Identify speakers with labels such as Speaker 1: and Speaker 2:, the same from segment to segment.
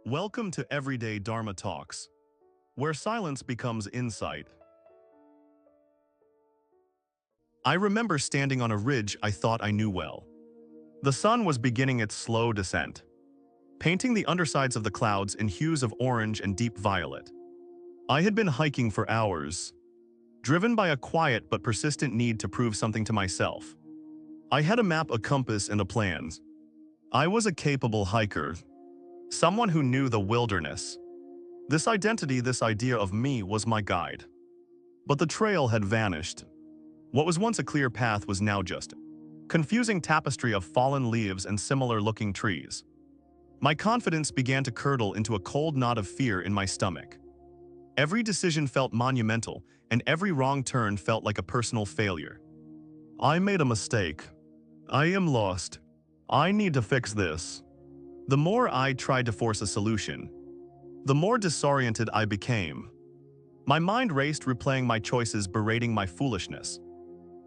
Speaker 1: Welcome to Everyday Dharma Talks, where silence becomes insight. I remember standing on a ridge I thought I knew well. The sun was beginning its slow descent, painting the undersides of the clouds in hues of orange and deep violet. I had been hiking for hours, driven by a quiet but persistent need to prove something to myself. I had a map, a compass, and a plan. I was a capable hiker, someone who knew the wilderness. This identity, this idea of me was my guide. But the trail had vanished. What was once a clear path was now just a confusing tapestry of fallen leaves and similar-looking trees. My confidence began to curdle into a cold knot of fear in my stomach. Every decision felt monumental, and every wrong turn felt like a personal failure. I made a mistake. I am lost. I need to fix this. The more I tried to force a solution, the more disoriented I became. My mind raced, replaying my choices, berating my foolishness.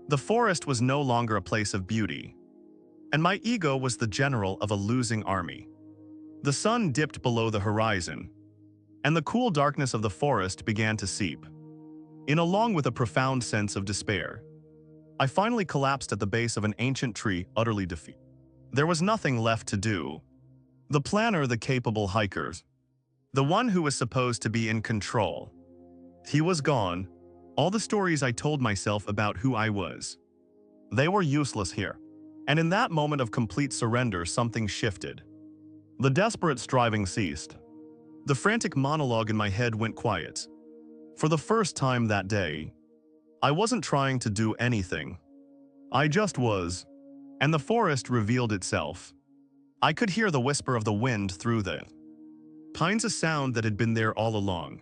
Speaker 1: The forest was no longer a place of beauty, and my ego was the general of a losing army. The sun dipped below the horizon, and the cool darkness of the forest began to seep in, along with a profound sense of despair. I finally collapsed at the base of an ancient tree, utterly defeated. There was nothing left to do. The planner, the capable hiker, the one who was supposed to be in control, he was gone. All the stories I told myself about who I was, they were useless here. And in that moment of complete surrender, something shifted. The desperate striving ceased. The frantic monologue in my head went quiet. For the first time that day, I wasn't trying to do anything. I just was. And the forest revealed itself. I could hear the whisper of the wind through the pines, a sound that had been there all along,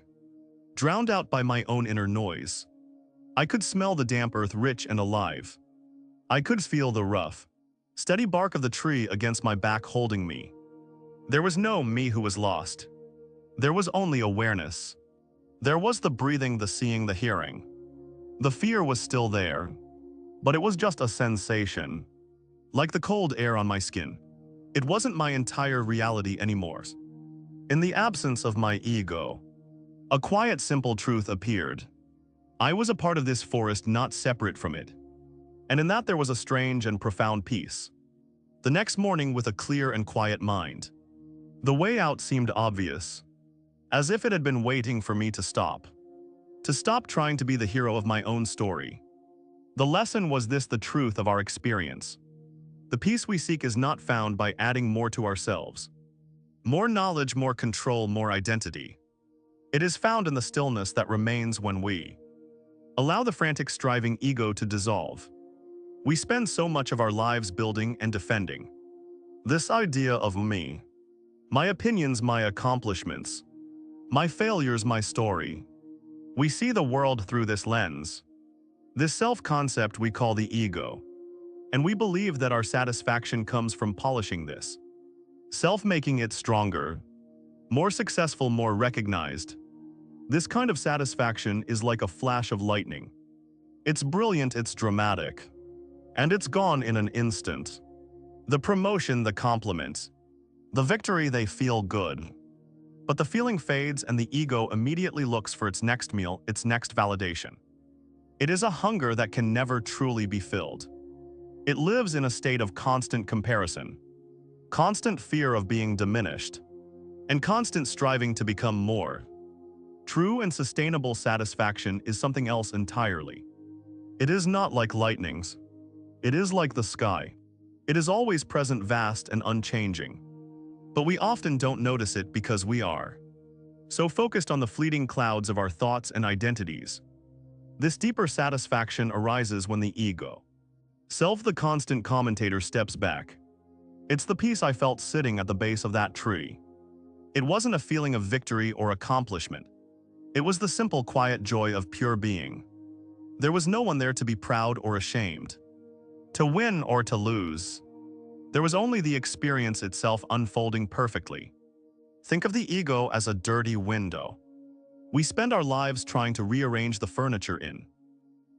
Speaker 1: drowned out by my own inner noise. I could smell the damp earth, rich and alive. I could feel the rough, steady bark of the tree against my back, holding me. There was no me who was lost. There was only awareness. There was the breathing, the seeing, the hearing. The fear was still there, but it was just a sensation, like the cold air on my skin. It wasn't my entire reality anymore. In the absence of my ego, a quiet, simple truth appeared. I was a part of this forest, not separate from it. And in that there was a strange and profound peace. The next morning, with a clear and quiet mind, the way out seemed obvious, as if it had been waiting for me to stop trying to be the hero of my own story. The lesson was this: the truth of our experience. The peace we seek is not found by adding more to ourselves. More knowledge, more control, more identity. It is found in the stillness that remains when we allow the frantic, striving ego to dissolve. We spend so much of our lives building and defending this idea of me. My opinions, my accomplishments, my failures, my story. We see the world through this lens, this self-concept we call the ego. And we believe that our satisfaction comes from polishing this self, making it stronger, more successful, more recognized. This kind of satisfaction is like a flash of lightning. It's brilliant, it's dramatic, and it's gone in an instant. The promotion, the compliment, the victory, they feel good. But the feeling fades, and the ego immediately looks for its next meal, its next validation. It is a hunger that can never truly be filled. It lives in a state of constant comparison, constant fear of being diminished, and constant striving to become more. True and sustainable satisfaction is something else entirely. It is not like lightnings. It is like the sky. It is always present, vast and unchanging. But we often don't notice it because we are so focused on the fleeting clouds of our thoughts and identities. This deeper satisfaction arises when the ego, self, the constant commentator, steps back. It's the peace I felt sitting at the base of that tree. It wasn't a feeling of victory or accomplishment. It was the simple, quiet joy of pure being. There was no one there to be proud or ashamed, to win or to lose. There was only the experience itself unfolding perfectly. Think of the ego as a dirty window. We spend our lives trying to rearrange the furniture in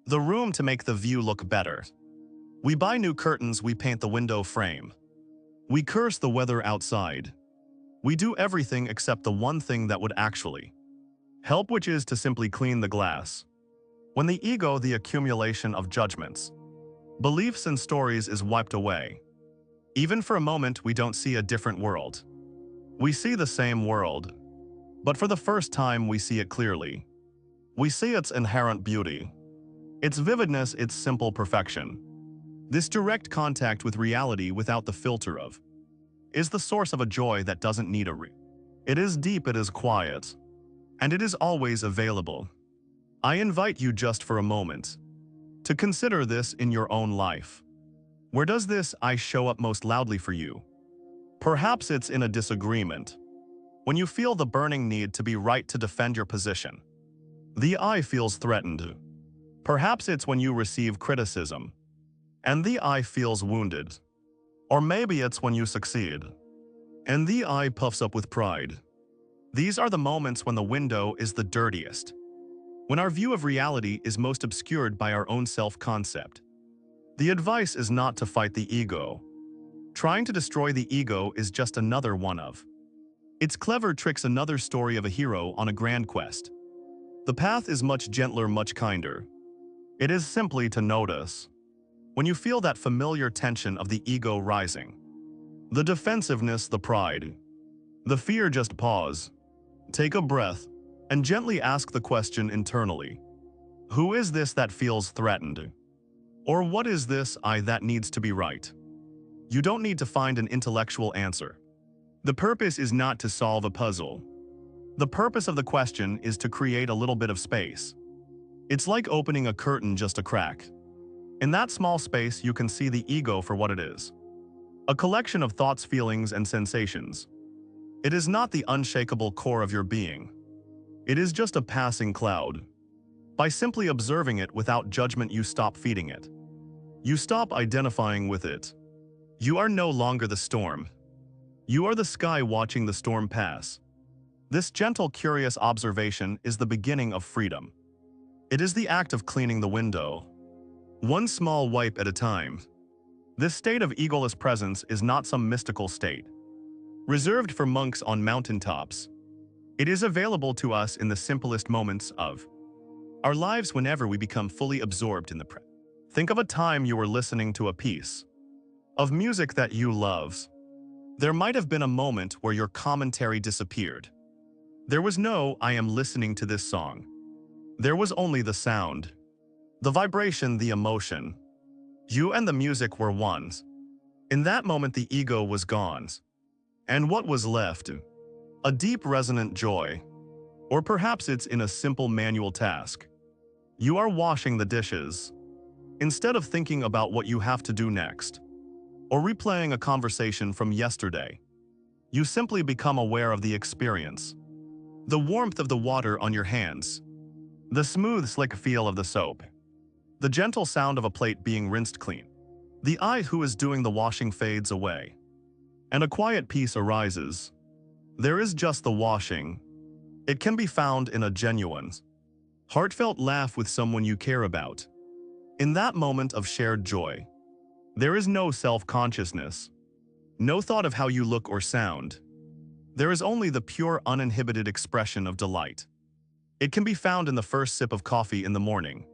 Speaker 1: the room to make the view look better. We buy new curtains, we paint the window frame. We curse the weather outside. We do everything except the one thing that would actually help, which is to simply clean the glass. When the ego, the accumulation of judgments, beliefs and stories, is wiped away, even for a moment we don't see a different world. We see the same world, but for the first time we see it clearly. We see its inherent beauty, its vividness, its simple perfection. This direct contact with reality without the filter of is the source of a joy that doesn't need a It is deep, it is quiet, and it is always available. I invite you just for a moment to consider this in your own life. Where does this I show up most loudly for you? Perhaps it's in a disagreement, when you feel the burning need to be right to defend your position. The I feels threatened. Perhaps it's when you receive criticism, and the I feels wounded. Or maybe it's when you succeed, and the I puffs up with pride. These are the moments when the window is the dirtiest, when our view of reality is most obscured by our own self-concept. The advice is not to fight the ego. Trying to destroy the ego is just another one of its clever tricks, another story of a hero on a grand quest. The path is much gentler, much kinder. It is simply to notice when you feel that familiar tension of the ego rising, the defensiveness, the pride, the fear. Just pause, take a breath, and gently ask the question internally. Who is this that feels threatened? Or what is this I that needs to be right? You don't need to find an intellectual answer. The purpose is not to solve a puzzle. The purpose of the question is to create a little bit of space. It's like opening a curtain just a crack. In that small space, you can see the ego for what it is. A collection of thoughts, feelings, and sensations. It is not the unshakable core of your being. It is just a passing cloud. By simply observing it without judgment, you stop feeding it. You stop identifying with it. You are no longer the storm. You are the sky watching the storm pass. This gentle, curious observation is the beginning of freedom. It is the act of cleaning the window, one small wipe at a time. This state of egoless presence is not some mystical state, reserved for monks on mountaintops. It is available to us in the simplest moments of our lives, whenever we become fully absorbed in the present. Think of a time you were listening to a piece of music that you love. There might have been a moment where your commentary disappeared. There was no "I am listening to this song." There was only the sound, the vibration, the emotion. You and the music were one. In that moment, the ego was gone. And what was left? A deep, resonant joy. Or perhaps it's in a simple manual task. You are washing the dishes. Instead of thinking about what you have to do next, or replaying a conversation from yesterday, you simply become aware of the experience. The warmth of the water on your hands, the smooth, slick feel of the soap, the gentle sound of a plate being rinsed clean. The I who is doing the washing fades away, and a quiet peace arises. There is just the washing. It can be found in a genuine, heartfelt laugh with someone you care about. In that moment of shared joy, there is no self-consciousness, no thought of how you look or sound. There is only the pure, uninhibited expression of delight. It can be found in the first sip of coffee in the morning,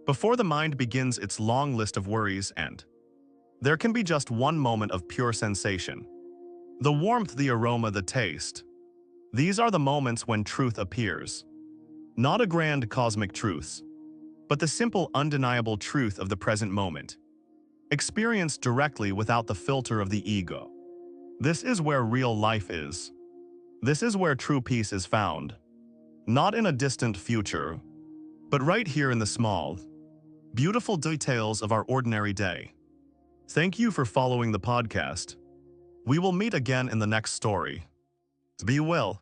Speaker 1: before the mind begins its long list of worries, and there can be just one moment of pure sensation. The warmth, the aroma, the taste. These are the moments when truth appears. Not a grand cosmic truth, but the simple, undeniable truth of the present moment, experienced directly without the filter of the ego. This is where real life is. This is where true peace is found. Not in a distant future, but right here in the small, beautiful details of our ordinary day. Thank you for following the podcast. We will meet again in the next story. Be well.